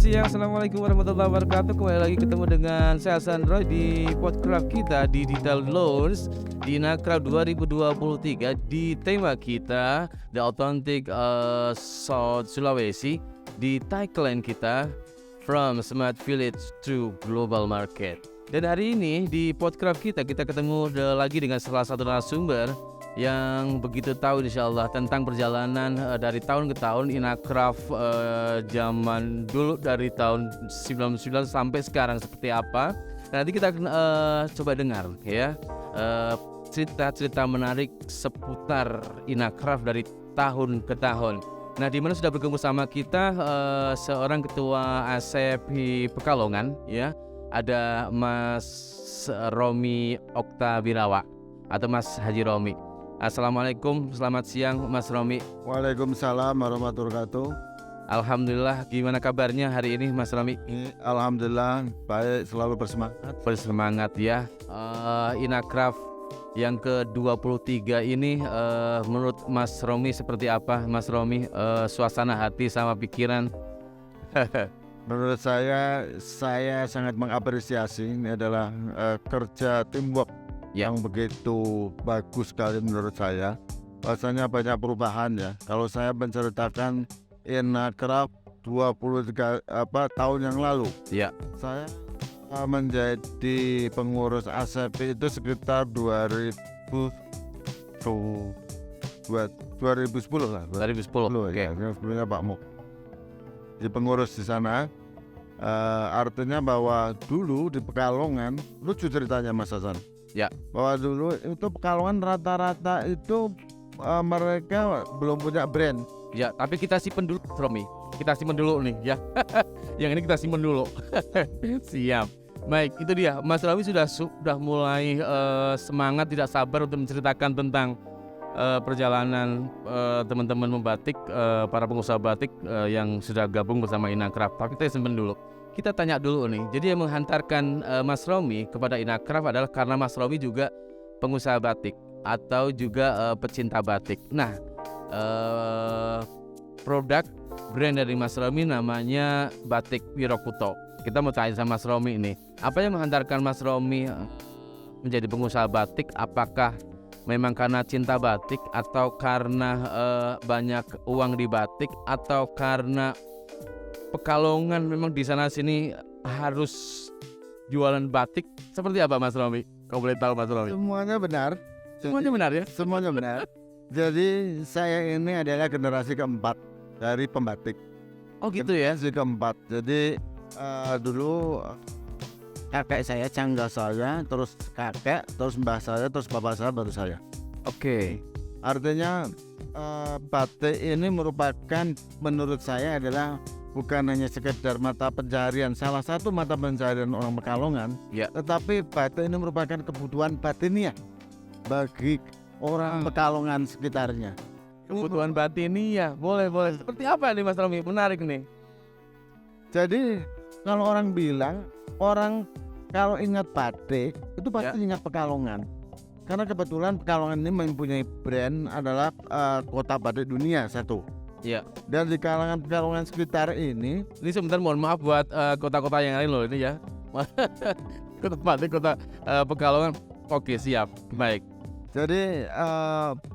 siang, Assalamualaikum warahmatullahi wabarakatuh. Kembali lagi ketemu dengan saya Hasan Roy di podcast kita di Digital Loans di Inacraft 2023 di tema kita The Authentic South Sulawesi di tagline kita From Smart Village to Global Market. Dan hari ini di podcast kita ketemu lagi dengan salah satu narasumber yang begitu tahu insyaallah tentang perjalanan dari tahun ke tahun Inacraft zaman dulu dari tahun 99 sampai sekarang seperti apa. Nanti kita coba dengar ya cerita-cerita menarik seputar Inacraft dari tahun ke tahun. Nah, di mana sudah bergabung sama kita seorang ketua ASEP Pekalongan ya. Ada Mas Romi Oktabirawa atau Mas Haji Romi. Assalamualaikum, selamat siang Mas Romi. Waalaikumsalam warahmatullahi wabarakatuh. Alhamdulillah, gimana kabarnya hari ini Mas Romi? Alhamdulillah baik, selalu bersemangat. Bersemangat ya. Inacraft yang ke-23 ini menurut Mas Romi seperti apa Mas Romi? Suasana hati sama pikiran? Menurut saya sangat mengapresiasi. Ini adalah kerja teamwork yang begitu bagus sekali menurut saya. Bahasanya banyak perubahan ya. Kalau saya menceritakan Inacraft 23 tahun yang lalu Ya. saya menjadi pengurus ASEP itu sekitar 2010 lah. 2010. Oke. Ya, sebelumnya Pak Muk di pengurus di sana. Artinya bahwa dulu di Pekalongan, lucu ceritanya Mas Hasan Ya. bahwa dulu itu Pekalongan rata-rata itu mereka belum punya brand. Ya, tapi kita simpen dulu Romi. Kita simpen dulu nih ya. Yang ini kita simpen dulu. Siap. Baik, itu dia. Mas Romi sudah mulai semangat, tidak sabar untuk menceritakan tentang perjalanan teman-teman membatik, para pengusaha batik yang sudah gabung bersama Inacraft. Tapi kita simpen dulu. Kita tanya dulu nih. Jadi yang menghantarkan Mas Romi kepada Inacraft adalah karena Mas Romi juga pengusaha batik atau juga pecinta batik. Nah, produk brand dari Mas Romi namanya Batik Wirokuto. Kita mau tanya sama Mas Romi ini, apa yang menghantarkan Mas Romi menjadi pengusaha batik? Apakah memang karena cinta batik atau karena banyak uang di batik atau karena Pekalongan memang di sana sini harus jualan batik? Seperti apa Mas Romi? Kau boleh tahu Mas Romi? Semuanya benar. Semuanya benar ya? Semuanya benar. Jadi saya ini adalah generasi keempat dari pembatik. Oh gitu ya? Generasi keempat. Jadi dulu kakek saya, cangga saya, terus kakek, terus mbah saya, terus bapak saya, baru saya. Oke. Artinya batik ini merupakan, menurut saya adalah bukan hanya sekedar mata pencaharian, salah satu mata pencaharian orang Pekalongan, Ya. tetapi batik ini merupakan kebutuhan batiniah bagi orang Pekalongan sekitarnya. Kebutuhan batin ya, boleh. Seperti apa nih Mas Romi? Menarik nih. Jadi kalau orang bilang, orang kalau ingat batik itu pasti ingat Pekalongan. Karena kebetulan Pekalongan ini mempunyai brand adalah kota batik dunia satu. Ya. Dan di kalangan Pekalongan sekitar ini Sebentar mohon maaf buat kota-kota yang lain loh ini ya. Kota batik, kota Pekalongan. Oke, siap. Baik. jadi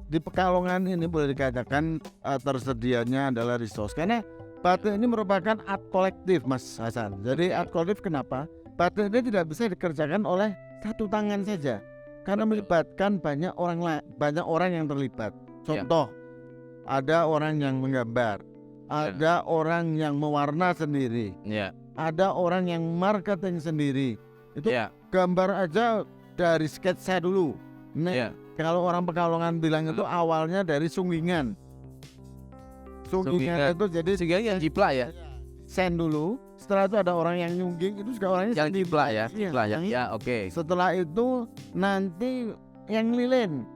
di Pekalongan ini boleh dikatakan tersedianya adalah resource. Karena batik ini merupakan art kolektif Mas Hasan. Jadi art kolektif kenapa? Batik ini tidak bisa dikerjakan oleh satu tangan saja. Karena melibatkan banyak orang yang terlibat. Contoh, ada orang yang menggambar, ada orang yang mewarna sendiri, ada orang yang marketing sendiri. Itu gambar aja dari sketsa dulu. Kalau orang Pekalongan bilang itu awalnya dari sunggingan. Sunggingan itu jadi sunggingan jiplak ya. sen dulu. Setelah itu ada orang yang nyungging, itu juga orangnya yang jiplak ya. Iya. Oke. Setelah itu nanti yang lilin.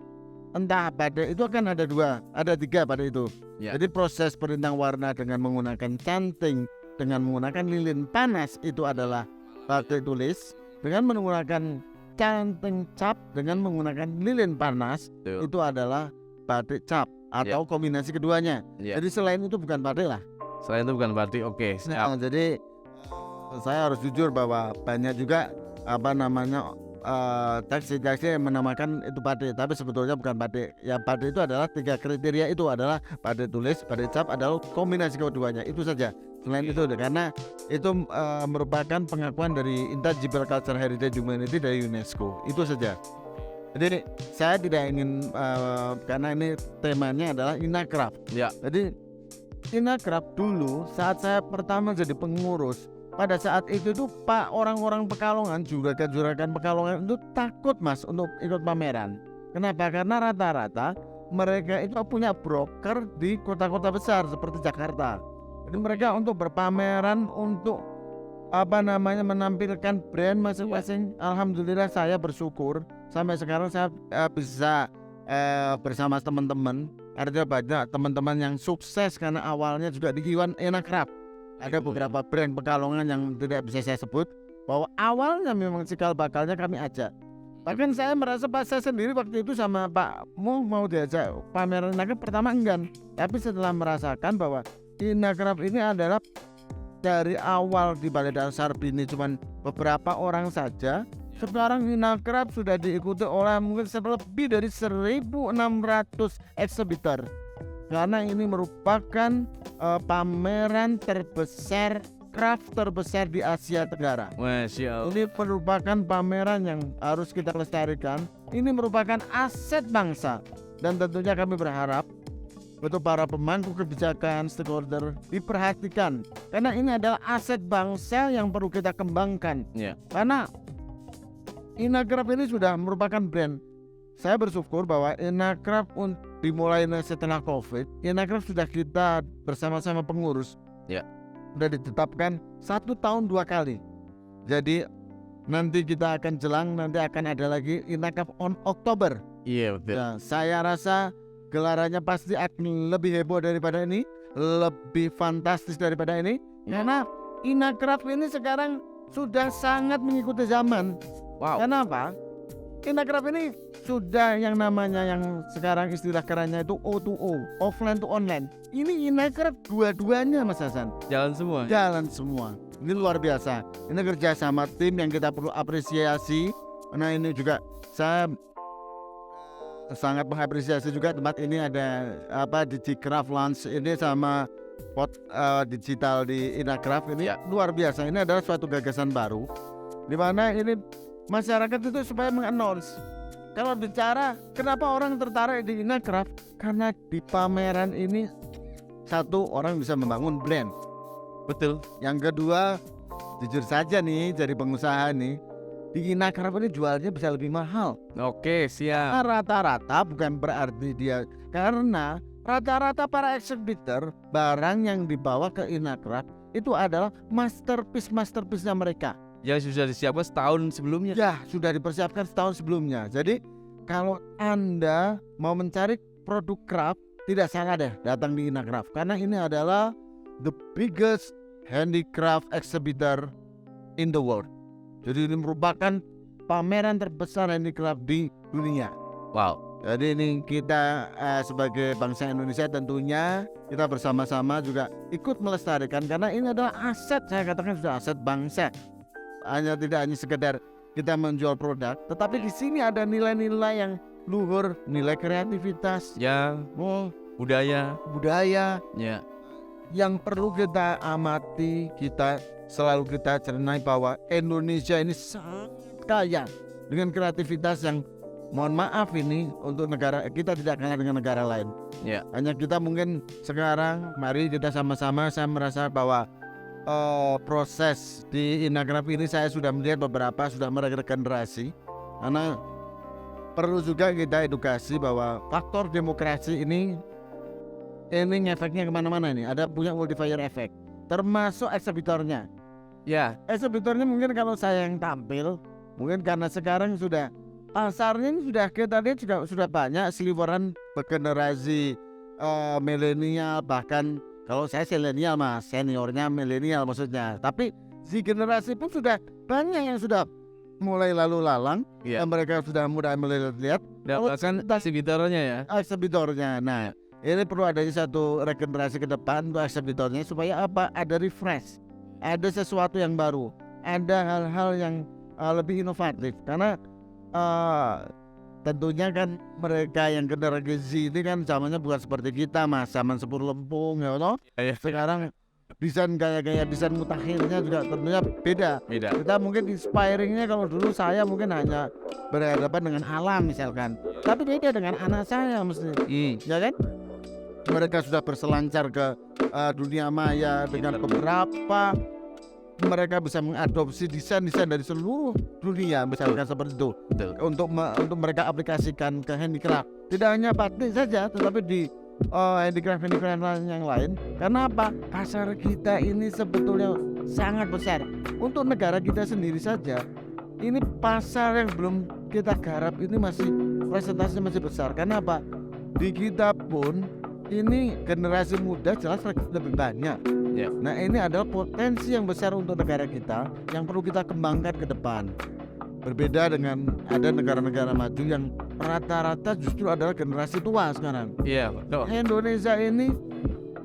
Entah batik itu akan ada tiga pada itu. Jadi proses perintang warna dengan menggunakan canting, dengan menggunakan lilin panas itu adalah batik tulis. Dengan menggunakan canting cap, dengan menggunakan lilin panas itu adalah batik cap atau kombinasi keduanya. Jadi selain itu bukan batik lah. Selain itu bukan batik, oke. Nah, jadi saya harus jujur bahwa banyak juga apa namanya taksi-taksi yang menamakan itu batik, tapi sebetulnya bukan batik. Ya batik itu adalah 3 kriteria itu adalah batik tulis, batik cap adalah kombinasi keduanya itu saja. Selain itu karena itu merupakan pengakuan dari Intangible Cultural Heritage Humanity dari UNESCO itu saja. Jadi saya tidak ingin karena ini temanya adalah Inacraft. Ya. Jadi Inacraft dulu saat saya pertama jadi pengurus, pada saat itu tuh Pak orang-orang Pekalongan, juragan-juragan Pekalongan itu takut Mas untuk ikut pameran. Kenapa? Karena rata-rata mereka itu punya broker di kota-kota besar seperti Jakarta. Jadi mereka untuk berpameran, untuk apa namanya menampilkan brand masing-masing. Alhamdulillah saya bersyukur sampai sekarang saya bisa bersama teman-teman. Artinya banyak teman-teman yang sukses karena awalnya juga di Iwan Inacraft. Ada beberapa brand Pekalongan yang tidak bisa saya sebut, bahwa awalnya memang cikal bakalnya kami ajak. Bahkan saya merasa pas saya sendiri waktu itu sama Pak mau diajak pameran Inacraft pertama enggan, tapi setelah merasakan bahwa Inacraft ini adalah dari awal di Balai Dasar Bini cuman beberapa orang saja, sekarang Inacraft sudah diikuti oleh mungkin lebih dari 1.600 eksibitor. Karena ini merupakan pameran terbesar craft terbesar di Asia Tenggara. Masya Allah. Ini merupakan pameran yang harus kita lestarikan. Ini merupakan aset bangsa, dan tentunya kami berharap untuk para pemangku kebijakan, stakeholder diperhatikan, karena ini adalah aset bangsa yang perlu kita kembangkan. Ya. Karena Inacraft ini sudah merupakan brand. Saya bersyukur bahwa Inacraft dimulai setelah COVID, Inacraft sudah kita bersama-sama pengurus. Ya. Sudah ditetapkan 1 tahun 2 kali. Jadi nanti kita akan jelang, nanti akan ada lagi Inacraft on Oktober. Iya betul. Nah, saya rasa gelarannya pasti akan lebih heboh daripada ini, lebih fantastis daripada ini. Karena Inacraft ini sekarang sudah sangat mengikuti zaman. Wow. Kenapa? Inacraft ini sudah yang namanya yang sekarang istilah kerennya itu O2O, offline to online. Ini Inacraft dua-duanya Mas Hasan. Jalan semua. Jalan semua. Ini luar biasa. Ini kerja sama tim yang kita perlu apresiasi. Nah ini juga saya sangat mengapresiasi juga tempat ini ada DigiCraft Lounge ini sama digital di Inacraft ini luar biasa. Ini adalah suatu gagasan baru di mana ini masyarakat itu supaya mengannounce. Kalau bicara kenapa orang tertarik di Inacraft, karena di pameran ini satu, orang bisa membangun brand. Betul. Yang kedua, jujur saja nih dari pengusaha nih, di Inacraft ini jualnya bisa lebih mahal. Oke, siap. Nah, rata-rata bukan berarti dia, karena rata-rata para eksibitor barang yang dibawa ke Inacraft itu adalah masterpiece-nya mereka. Yang sudah disiapkan setahun sebelumnya. Ya, sudah dipersiapkan setahun sebelumnya. Jadi kalau Anda mau mencari produk craft, tidak salah deh datang di Inacraft, karena ini adalah the biggest handicraft exhibitor in the world. Jadi ini merupakan pameran terbesar handicraft di dunia. Wow. Jadi ini kita sebagai bangsa Indonesia tentunya kita bersama-sama juga ikut melestarikan, karena ini adalah aset, saya katakan sudah aset bangsa. Tidak hanya sekedar kita menjual produk, tetapi di sini ada nilai-nilai yang luhur, nilai kreativitas, Ya, budaya. Ya. yang perlu kita amati, kita selalu kita cermati bahwa Indonesia ini sangat kaya dengan kreativitas yang mohon maaf ini untuk negara kita tidak kalah dengan negara lain. Ya. Hanya kita mungkin sekarang mari kita sama-sama, saya merasa bahwa proses di Inacraft ini saya sudah melihat beberapa sudah meregenerasi, karena perlu juga kita edukasi bahwa faktor demokrasi ini efeknya kemana-mana ini, ada punya multiplier effect, termasuk eksibitornya. Ya. Eksibitornya mungkin kalau saya yang tampil, mungkin karena sekarang sudah pasarnya ini sudah kita lihat juga sudah banyak seliweran generasi milenial, bahkan kalau saya milenial Mas, seniornya milenial maksudnya. Tapi si generasi pun sudah banyak yang sudah mulai lalu lalang, Iya. dan mereka sudah mulai melihat Bahkan eksibitornya ya. eksibitornya. Nah, ini perlu adanya satu regenerasi ke depan untuk eksibitornya supaya apa? Ada refresh. ada sesuatu yang baru, ada hal-hal yang lebih inovatif. Karena tentunya kan mereka yang generasi Z ini kan zamannya bukan seperti kita mas, zaman sepur lempung ya toh. Sekarang desain gaya-gaya desain mutakhirnya juga tentunya beda. Kita mungkin inspiringnya, kalau dulu saya mungkin hanya berhadapan dengan alam misalkan, tapi beda dengan anak saya mesti, ya kan? Mereka sudah berselancar ke dunia maya dengan beberapa, mereka bisa mengadopsi desain-desain dari seluruh dunia misalkan seperti itu. Untuk mereka aplikasikan ke handicraft, tidak hanya batik saja tetapi di handicraft yang lain. Karena apa? Pasar kita ini sebetulnya sangat besar. Untuk negara kita sendiri saja ini pasar yang belum kita garap ini masih presentasinya masih besar. Karena apa? Di kita pun ini generasi muda jelas lebih banyak. Nah ini adalah potensi yang besar untuk negara kita yang perlu kita kembangkan ke depan. Berbeda dengan ada negara-negara maju yang rata-rata justru adalah generasi tua sekarang. Indonesia ini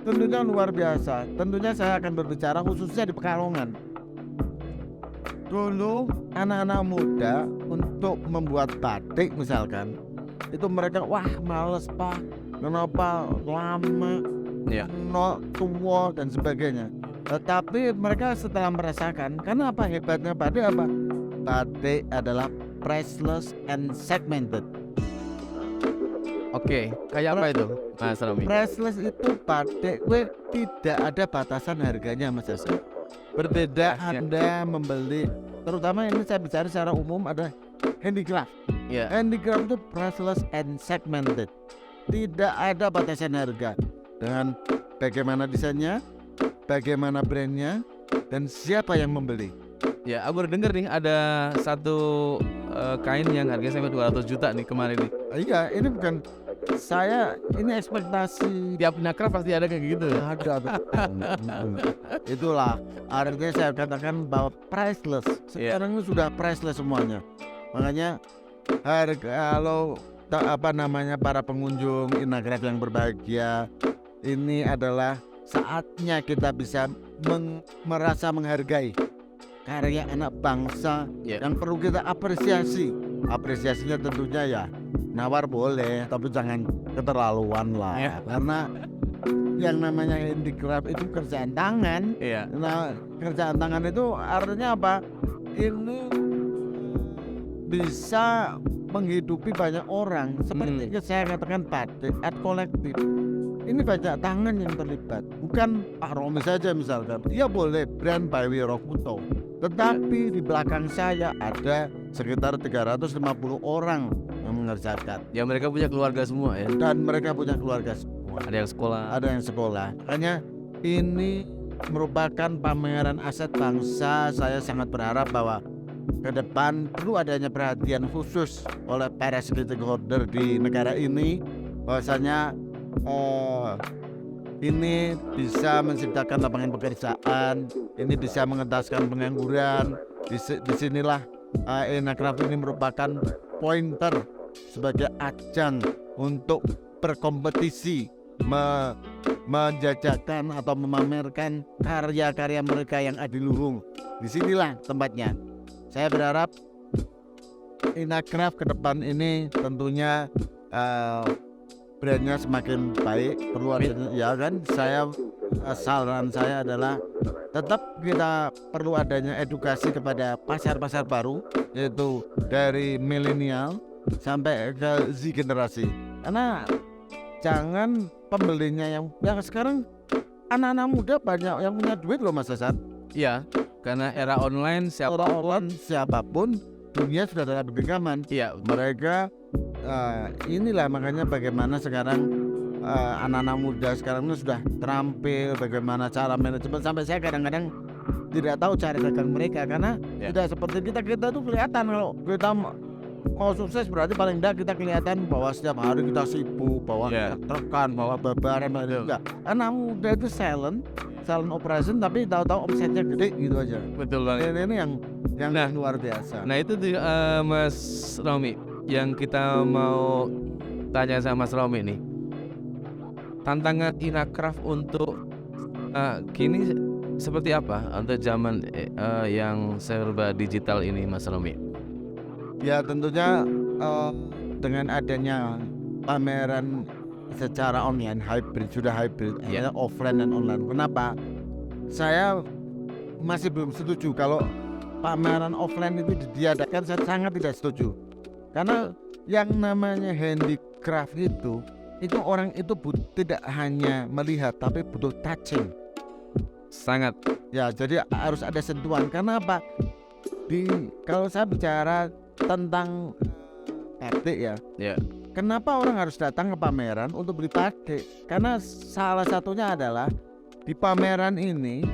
tentunya luar biasa. Tentunya saya akan berbicara khususnya di Pekalongan. Dulu anak-anak muda untuk membuat batik misalkan, itu mereka wah males pak, kenapa lama, tua dan sebagainya. Tetapi mereka setelah merasakan, karena apa hebatnya batik apa? Batik adalah priceless and segmented. Kayak apa itu Mas Romi? Priceless itu batik tidak ada batasan harganya Mas Hasan. Berbeda Anda membeli, terutama ini saya bicara secara umum, ada handicraft. Handicraft itu priceless and segmented. Tidak ada batasan harga. Dengan bagaimana desainnya, bagaimana brandnya, dan siapa yang membeli. Aku dengar nih ada satu kain yang harganya sampai 200 juta nih kemarin nih. Iya, ini bukan saya, ini ekspektasi. Tiap nakraf pasti ada kayak gitu. Ada. Itulah artinya saya katakan bahwa priceless. Sekarang ini sudah priceless semuanya. Makanya kalau para pengunjung Inagraf yang berbahagia, ini adalah saatnya kita bisa merasa menghargai karya anak bangsa yang perlu kita apresiasi. Apresiasinya tentunya ya nawar boleh, tapi jangan keterlaluan lah. Karena yang namanya handicraft itu kerjaan tangan. Nah, kerjaan tangan itu artinya apa? Ini bisa menghidupi banyak orang. Seperti saya katakan batik, art kolektif. Ini banyak tangan yang terlibat. Bukan Pak Romi saja misalkan. Dia boleh brand by Wirokuto. Tetapi di belakang saya ada sekitar 350 orang yang mengerjakan. Ya mereka punya keluarga semua ya. Dan mereka punya keluarga semua. Ada yang sekolah. Makanya ini merupakan pameran aset bangsa. Saya sangat berharap bahwa ke depan perlu adanya perhatian khusus oleh para stakeholder di negara ini, bahwasanya ini bisa menciptakan lapangan pekerjaan, ini bisa mengentaskan pengangguran. Disinilah Inagraf ini merupakan pointer sebagai ajang untuk berkompetisi, menjajakan atau memamerkan karya-karya mereka yang adiluhung. Disinilah tempatnya. Saya berharap Inagraf ke depan ini tentunya brandnya semakin baik. Perlu adanya, ya kan? Saran saya adalah tetap kita perlu adanya edukasi kepada pasar-pasar baru, yaitu dari milenial sampai ke Z generasi. Karena jangan pembelinya yang sekarang anak-anak muda banyak yang punya duit loh Mas Hasan. Iya, karena era online siapapun dunia sudah dalam genggaman. Mereka inilah makanya bagaimana sekarang anak-anak muda sekarang ini sudah terampil bagaimana cara manajemen, sampai saya kadang-kadang tidak tahu cara dagang mereka karena tidak seperti kita tuh kelihatan. Kalau kita mau sukses berarti paling tidak kita kelihatan bahwa setiap hari kita sibuk, bahwa tertekan, bahwa babaran. Enggak, anak muda itu silent operation tapi tahu-tahu omsetnya gede gitu aja. Betul banget. Ini yang luar biasa. Nah itu tuh, Mas Romi, yang kita mau tanya sama Mas Romi nih, tantangan Inagraf untuk kini seperti apa untuk zaman yang serba digital ini, Mas Romi? Ya tentunya dengan adanya pameran secara online sudah hybrid, Ya. offline dan online. Kenapa? Saya masih belum setuju kalau pameran offline itu diadakan. Saya sangat tidak setuju. Karena yang namanya handicraft itu orang itu tidak hanya melihat tapi butuh touching. Sangat. Ya, jadi harus ada sentuhan. Karena apa? Kalau saya bicara tentang batik ya, Ya. kenapa orang harus datang ke pameran untuk beli batik? Karena salah satunya adalah di pameran ini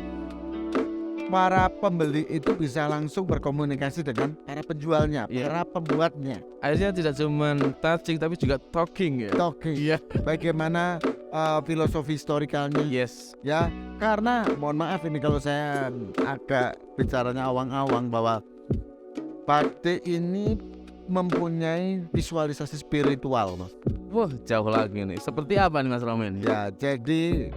para pembeli itu bisa langsung berkomunikasi dengan para penjualnya, para pembuatnya. Akhirnya tidak cuma touching tapi juga talking ya. Talking. Iya. Bagaimana filosofi historikalnya? Yes. Ya, karena mohon maaf ini kalau saya agak bicaranya awang-awang, bahwa batik ini mempunyai visualisasi spiritual, Mas. Wah, jauh lagi nih. Seperti apa nih Mas Romi? Ya, jadi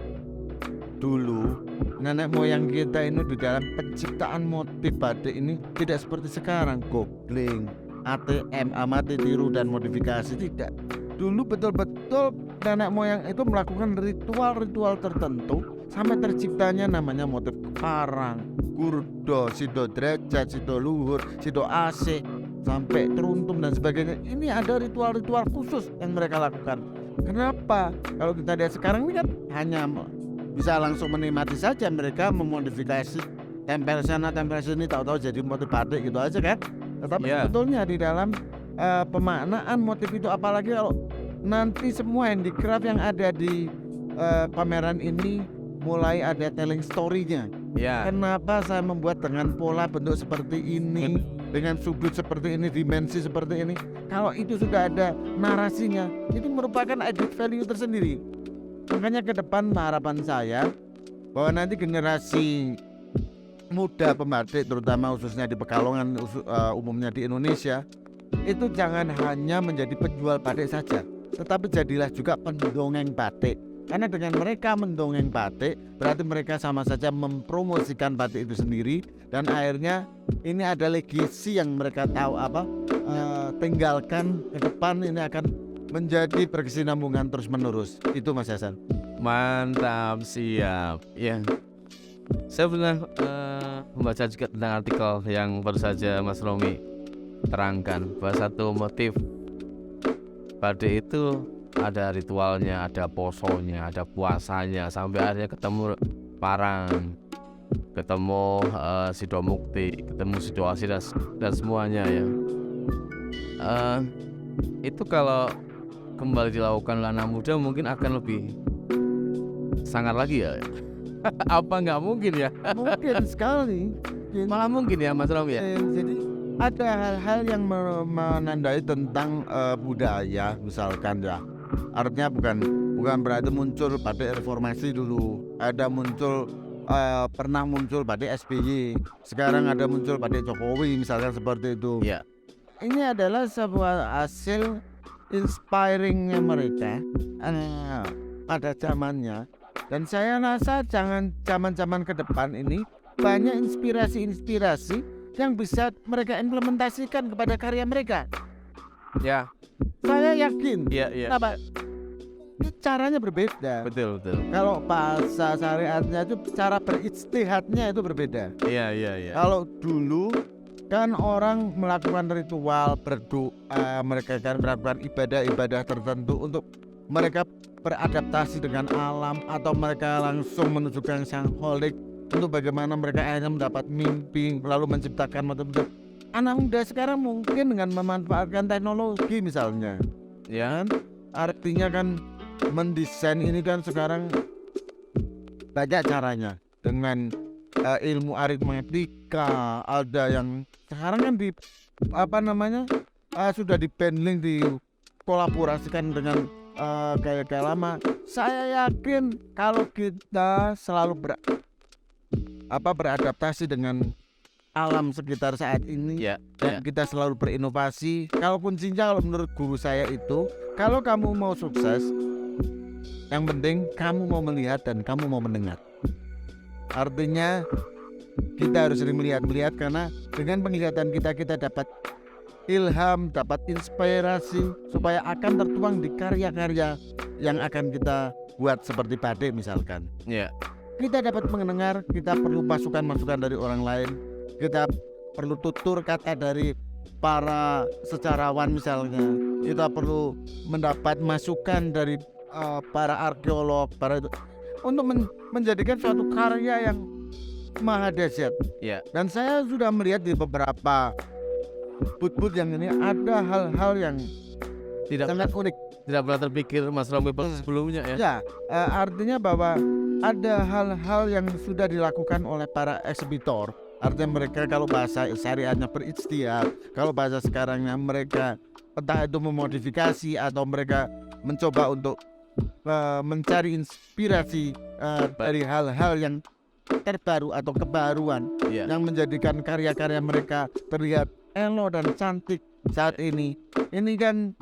dulu nenek moyang kita ini di dalam penciptaan motif batik ini tidak seperti sekarang, googling, ATM, amati tiru dan modifikasi, tidak. Dulu betul-betul nenek moyang itu melakukan ritual-ritual tertentu sampai terciptanya namanya motif parang, gurdo, sido derajat, sido luhur, sido asik, sampai teruntum dan sebagainya. Ini ada ritual-ritual khusus yang mereka lakukan. Kenapa? Kalau kita lihat sekarang ini kan hanya bisa langsung menikmati saja, mereka memodifikasi tempel sana tempel sini, tahu-tahu jadi motif batik gitu aja kan. Tetapi sebetulnya di dalam pemaknaan motif itu, apalagi kalau nanti semua handicraft yang ada di pameran ini mulai ada telling story-nya. Ya. Kenapa saya membuat dengan pola bentuk seperti ini, dengan sudut seperti ini, dimensi seperti ini? Kalau itu sudah ada narasinya, itu merupakan added value tersendiri. Makanya ke depan harapan saya bahwa nanti generasi muda pembatik, terutama khususnya di Pekalongan, umumnya di Indonesia, itu jangan hanya menjadi penjual batik saja, tetapi jadilah juga pendongeng batik. Karena dengan mereka mendongeng batik, berarti mereka sama saja mempromosikan batik itu sendiri, dan akhirnya ini ada legasi yang mereka tahu tinggalkan ke depan. Ini akan menjadi berkesinambungan terus menerus. Itu Mas Hasan. Mantap, siap. Ya. Saya pernah membaca juga tentang artikel yang baru saja Mas Romi terangkan, bahwa satu motif batik itu ada ritualnya, ada posonya, ada puasanya, sampai akhirnya ketemu parang, ketemu sido mukti, ketemu situasi dan semuanya ya. Itu kalau kembali dilakukan oleh anak muda mungkin akan lebih sangat lagi ya. Apa nggak mungkin ya? Mungkin sekali. Malah mungkin ya Mas Romi ya. Jadi ada hal-hal yang menandai tentang budaya, misalkan ya. Artinya bukan berarti muncul pada reformasi dulu. Ada muncul pernah muncul pada SBY. Sekarang ada muncul pada Jokowi, misalkan seperti itu. Ya. Ini adalah sebuah hasil inspiringnya mereka pada zamannya. Dan saya rasa jangan zaman-zaman ke depan ini banyak inspirasi-inspirasi yang bisa mereka implementasikan kepada karya mereka. Ya. Saya yakin. Iya. Kenapa? Caranya berbeda. Betul. Kalau bahasa syariatnya itu cara berijtihadnya itu berbeda. Iya. Kalau dulu kan orang melakukan ritual berdoa, mereka kan melakukan ibadah-ibadah tertentu untuk mereka beradaptasi dengan alam, atau mereka langsung menuju ke Sang Holik untuk bagaimana mereka akhirnya mendapat mimpi lalu menciptakan macam-macam. Anak muda sekarang mungkin dengan memanfaatkan teknologi misalnya, ya kan? Artinya kan mendesain ini kan sekarang banyak caranya, dengan ilmu aritmetika. Ada yang sekarang kan sudah di bundling, dikolaborasikan dengan gaya-gaya lama. Saya yakin kalau kita selalu beradaptasi dengan alam sekitar saat ini, dan kita selalu berinovasi. Kalau kuncinya, kalau menurut guru saya itu, kalau kamu mau sukses, yang penting kamu mau melihat dan kamu mau mendengar. Artinya kita harus sering melihat karena dengan penglihatan kita dapat ilham, dapat inspirasi supaya akan tertuang di karya-karya yang akan kita buat seperti Batik misalkan. Ya. Kita dapat mendengar, kita perlu masukan-masukan dari orang lain, kita perlu tutur kata dari para sejarawan misalnya, kita perlu mendapat masukan dari para arkeolog, untuk menjadikan suatu karya yang maha dahsyat. Ya. Dan saya sudah melihat di beberapa but yang ini ada hal-hal yang Tidak sangat unik. tidak pernah terpikir Mas Romi sebelumnya ya. Ya, artinya bahwa ada hal-hal yang sudah dilakukan oleh para eksibitor. Artinya mereka kalau bahasa syariatnya berijtihad, kalau bahasa sekarangnya mereka entah itu memodifikasi atau mereka mencoba untuk mencari inspirasi dari hal-hal yang terbaru atau kebaruan Ya. yang menjadikan karya-karya mereka terlihat elo dan cantik saat ini. Ini kan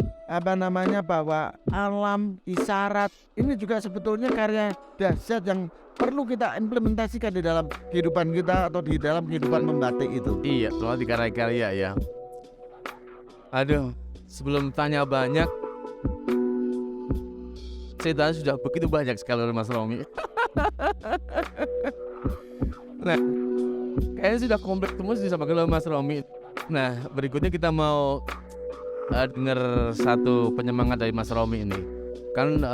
bahwa alam isyarat ini juga sebetulnya karya dahsyat yang perlu kita implementasikan di dalam kehidupan kita atau di dalam kehidupan membatik itu. Iya, soal di karya-karya ya. Aduh, sebelum tanya banyak, ceritanya sudah begitu banyak sekali oleh Mas Romi. Nah, kayaknya sudah komplit semua disampaikan oleh Mas Romi. Nah, berikutnya kita mau dengar satu penyemangat dari Mas Romi ini. Kan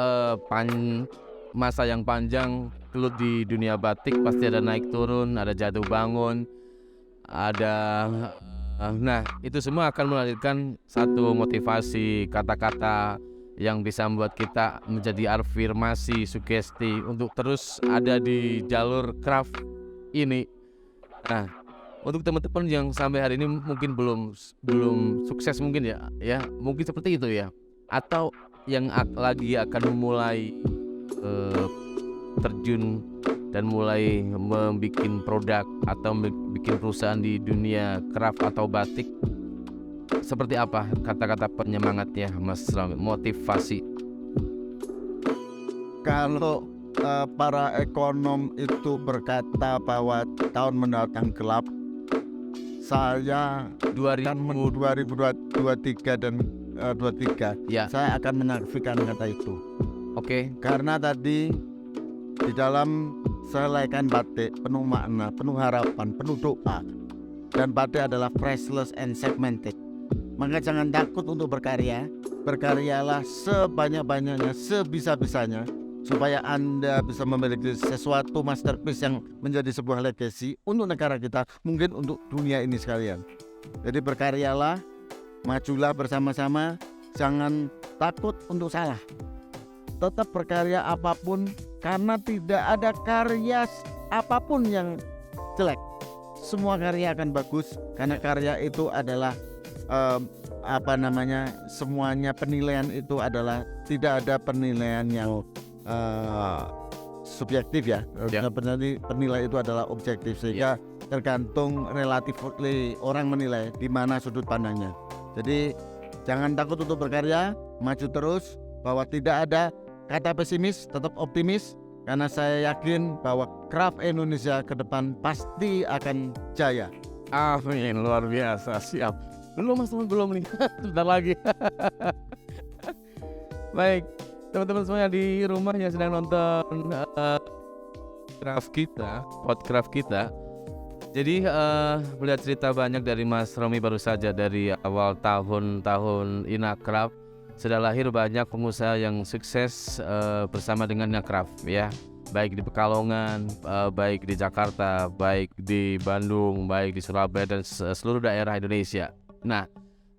masa yang panjang gelut di dunia batik, pasti ada naik turun, ada jatuh bangun, ada nah itu semua akan melahirkan satu motivasi, kata-kata yang bisa membuat kita menjadi afirmasi, sugesti untuk terus ada di jalur craft ini. Nah, untuk teman-teman yang sampai hari ini mungkin belum sukses mungkin ya mungkin seperti itu ya, atau yang lagi akan memulai terjun dan mulai membuat produk atau bikin perusahaan di dunia craft atau batik, seperti apa kata-kata penyemangatnya Mas Romi, motivasi? Kalau para ekonom itu berkata bahwa tahun mendatang gelap, saya 2023 dan 23 Ya. saya akan menafikan kata itu. Oke. Karena tadi di dalam selaikan batik penuh makna, penuh harapan, penuh doa, dan batik adalah priceless and segmented. Maka jangan takut untuk berkarya. Berkaryalah sebanyak-banyaknya, sebisa-bisanya, supaya Anda bisa memiliki sesuatu masterpiece yang menjadi sebuah legacy untuk negara kita, mungkin untuk dunia ini sekalian. Jadi berkaryalah, majulah bersama-sama, jangan takut untuk salah. Tetap berkarya apapun, karena tidak ada karya apapun yang jelek. Semua karya akan bagus, karena karya itu adalah semuanya penilaian itu adalah tidak ada penilaian yang subjektif ya. Penilai itu adalah objektif, sehingga tergantung relatif orang menilai di mana sudut pandangnya. Jadi jangan takut untuk berkarya, maju terus, bahwa tidak ada kata pesimis, tetap optimis, karena saya yakin bahwa craft Indonesia ke depan pasti akan jaya. Amin, luar biasa, siap. Belum Mas Romi, belum nih, sebentar lagi. Baik, teman-teman semuanya di rumah yang sedang nonton podcast kita. Jadi melihat cerita banyak dari Mas Romi baru saja dari awal tahun Inacraft, sudah lahir banyak pengusaha yang sukses bersama dengan Inacraft ya. Baik di Pekalongan, baik di Jakarta, baik di Bandung, baik di Surabaya dan seluruh daerah Indonesia. Nah,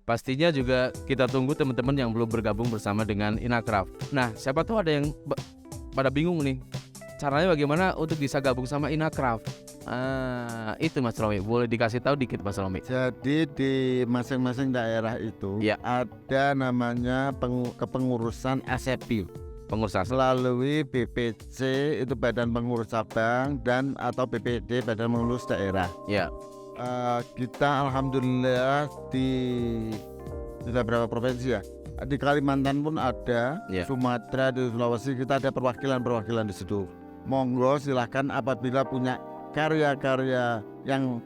pastinya juga kita tunggu teman-teman yang belum bergabung bersama dengan Inacraft. Nah, siapa tahu ada yang pada bingung nih, caranya bagaimana untuk bisa gabung sama Inacraft. Itu Mas Romi, boleh dikasih tahu dikit Mas Romi? Jadi di masing-masing daerah itu ada namanya kepengurusan ASEPI, Pengurusan melalui BPC itu Badan Pengurus Cabang, dan atau BPD Badan Pengurus Daerah. Ya. Kita alhamdulillah di sudah berapa provinsi ya? Di Kalimantan pun ada, Sumatera, di Sulawesi kita ada perwakilan di situ. Monggo silahkan apabila punya karya-karya yang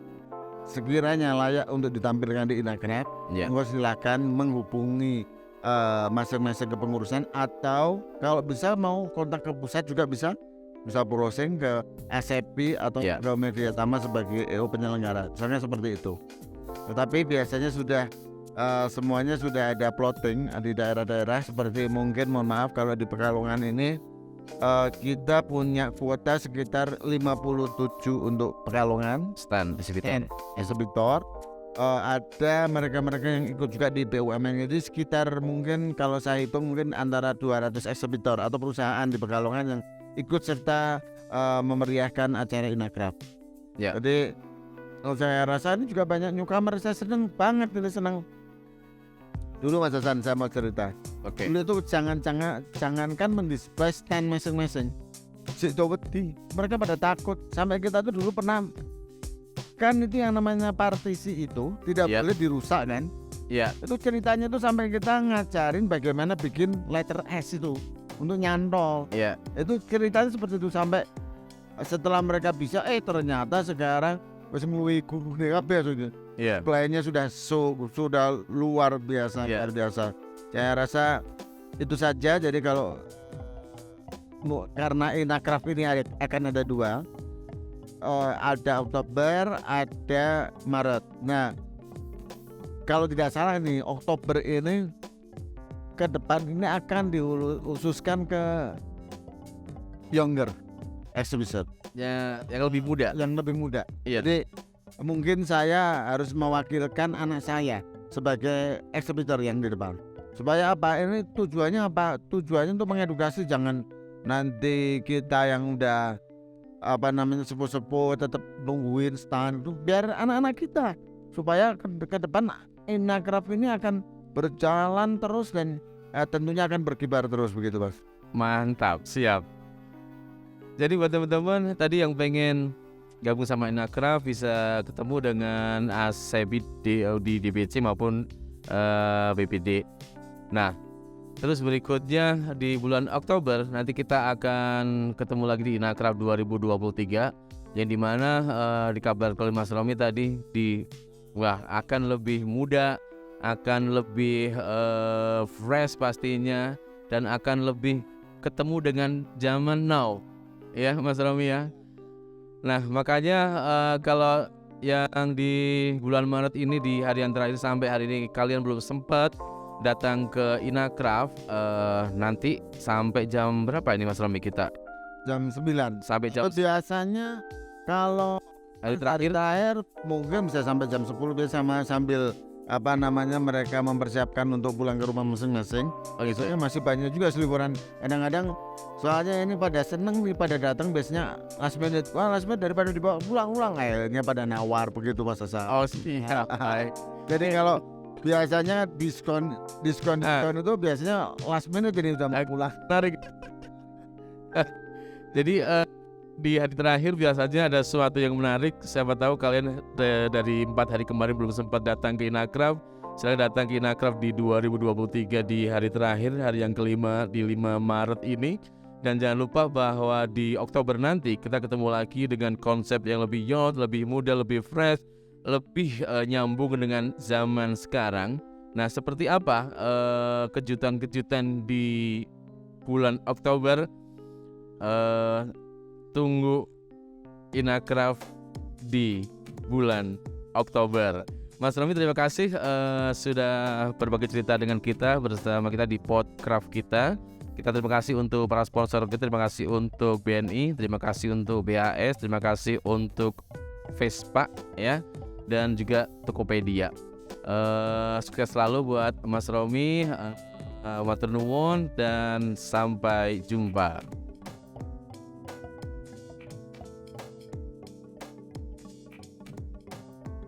sekiranya layak untuk ditampilkan di Inagraf, Ya. monggo silakan menghubungi masing-masing kepengurusan, atau kalau bisa mau kontak ke pusat juga bisa browsing ke SCP atau Ya. ke Media Tama sebagai EO penyelenggara, misalnya seperti itu. Tetapi biasanya sudah semuanya sudah ada plotting di daerah-daerah, seperti mungkin mohon maaf kalau di Pekalongan ini kita punya kuota sekitar 57 untuk Pekalongan Stand exhibitor. ekshibitor. Ada mereka-mereka yang ikut juga di BUMN, jadi sekitar mungkin kalau saya hitung mungkin antara 200 ekshibitor atau perusahaan di Pekalongan yang ikut serta memeriahkan acara Inagraf. Ya. Jadi kalau saya rasa ini juga banyak newcomer, saya seneng banget, ini seneng. Dulu Mas Hasan saya mau cerita. Oke. Dulu itu jangankan mendisplay stand masing-masing, si wedi, mereka pada takut. Sampai kita tuh dulu pernah, kan itu yang namanya partisi itu tidak Yap. boleh dirusak kan. Ya. Itu ceritanya tuh sampai kita ngajarin bagaimana bikin letter S itu untuk nyantol. Ya. Itu ceritanya seperti itu, sampai setelah mereka bisa ternyata sekarang wis ngluwi guru kabeh sudah. Ya. Pelayannya sudah luar biasa, Ya. luar biasa. Saya rasa itu saja. Jadi kalau karena Inagraf ini akan ada dua, ada Oktober, ada Maret. Nah, kalau tidak salah nih Oktober ini ke depan ini akan diususkan ke younger exhibition, Ya, yang lebih muda. yang lebih muda. Iya. Jadi mungkin saya harus mewakilkan anak saya sebagai ekshibitor yang di depan. Supaya apa? Ini tujuannya apa? Tujuannya untuk mengedukasi, jangan nanti kita yang udah sepuh-sepuh tetap nungguin stand itu, biar anak-anak kita, supaya ke depan Inagraf ini akan berjalan terus dan tentunya akan berkibar terus, begitu Mas. Mantap, siap. Jadi buat teman-teman tadi yang pengen gabung sama Inagraf bisa ketemu dengan ASEBI di DBC maupun BPD. Nah, terus berikutnya di bulan Oktober nanti kita akan ketemu lagi di Inagraf 2023, yang dimana dikabarkan oleh Mas Romi tadi akan lebih muda, akan lebih fresh pastinya, dan akan lebih ketemu dengan zaman now, ya Mas Romi ya. Nah makanya kalau yang di bulan Maret ini, di hari yang terakhir sampai hari ini kalian belum sempat datang ke Inagraf, nanti sampai jam berapa ini Mas Romi kita? Jam 9. Sampai jam Biasanya kalau hari hari terakhir. terakhir mungkin bisa sampai jam 10, biasa sambil mereka mempersiapkan untuk pulang ke rumah masing-masing. Oh gitu. Soalnya masih banyak juga seliburan. Kadang-kadang soalnya ini pada seneng nih, pada datang biasanya last minute. Wah, last minute daripada dibawa pulang-pulang, akhirnya pada nawar begitu Mas Asa. Oh siap. Jadi kalau biasanya diskon itu biasanya last minute, ini udah mau pulang. Menarik. Jadi di hari terakhir biasanya ada sesuatu yang menarik. Siapa tahu kalian dari 4 hari kemarin belum sempat datang ke Inagraf, silahkan datang ke Inagraf di 2023 di hari terakhir, hari yang kelima di 5 Maret ini. Dan jangan lupa bahwa di Oktober nanti kita ketemu lagi dengan konsep yang lebih youth, lebih muda, lebih fresh, lebih nyambung dengan zaman sekarang. Nah, seperti apa kejutan-kejutan di bulan Oktober? Tunggu Inagraf di bulan Oktober. Mas Romi, terima kasih sudah berbagi cerita dengan kita, bersama kita di Podcraft kita. Kita terima kasih untuk para sponsor kita, terima kasih untuk BNI, terima kasih untuk BAS, terima kasih untuk Vespa ya, dan juga Tokopedia. Sukses selalu buat Mas Romi, matur nuwun dan sampai jumpa.